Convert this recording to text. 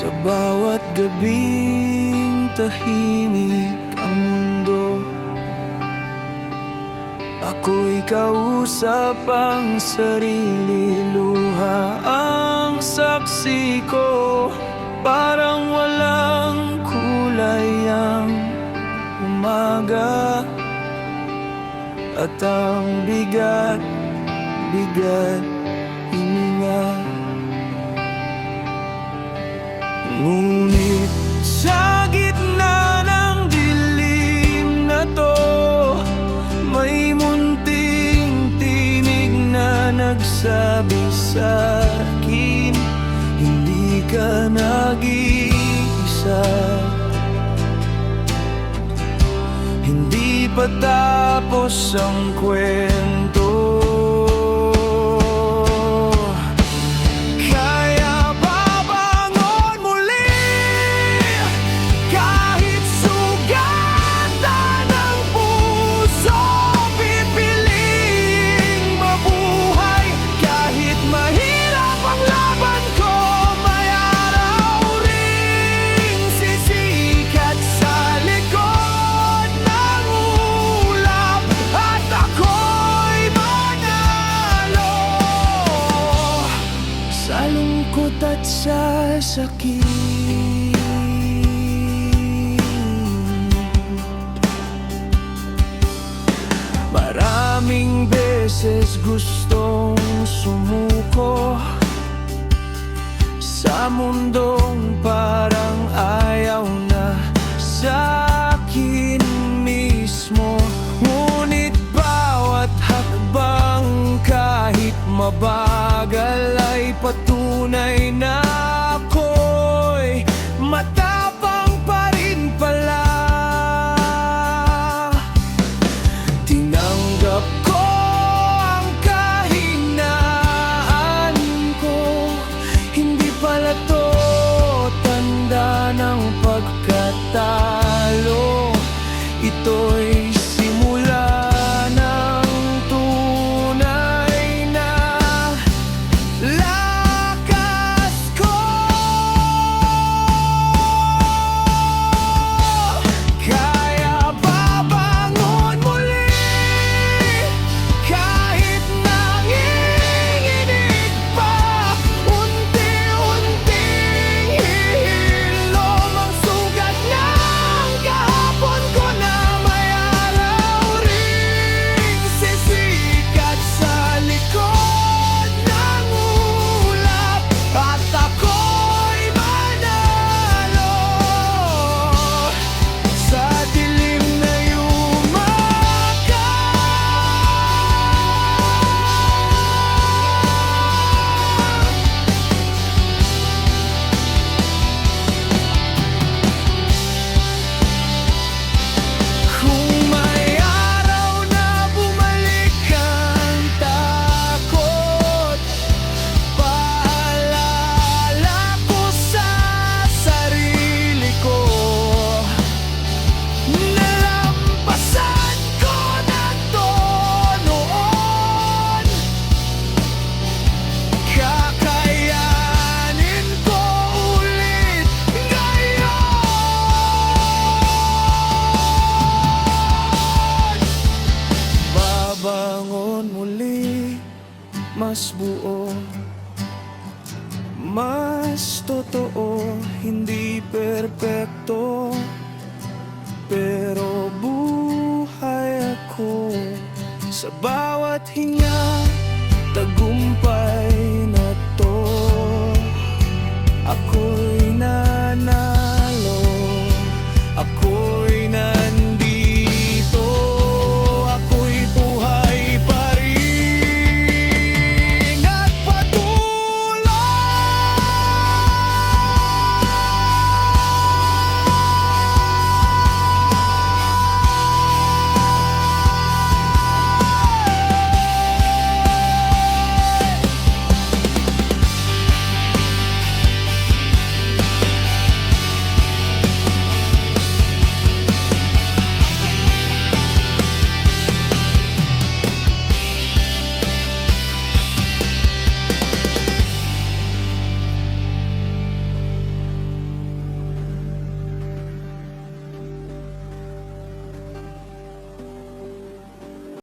Sa bawat gabing tahimik ang mundo, ako'y kausap ang sarili, luha ang saksi ko. Parang walang kulay ang umaga, at ang bigat hininga. Ngunit sa gitna ng dilim na to, may munting tinig na nagsabi sa'kin, hindi ka nag-iisa. Hindi pa tapos ang kwento. At sa sakit, maraming beses gustong sumuko sa mundong parang ayaw na sa'kin mismo. Ngunit bawat hakbang, kahit mabagal, ay patunay na ako'y matapang pa rin pala. Tinanggap ko ang kahinaan ko, hindi pala to tanda ng pagkatalo. Ito'y simula ng tunay na lakas ko. Kaya babangon muli, kahit nanginginig pa. Unti-unting hihilom ang sugat ng kahapon ko, na may araw ring sisikat sa likod ng ulap, at ako'y manalo sa dilim na yumaga. Kung may araw na bumalik ang takot, paalala ko sa sarili ko, nalampasan ko na to noon. Kakayanin ko ulit ngayon. Babangon muli, mas buo, mas totoo. Hindi perpekto, pero buhay ako sa bawat hinga.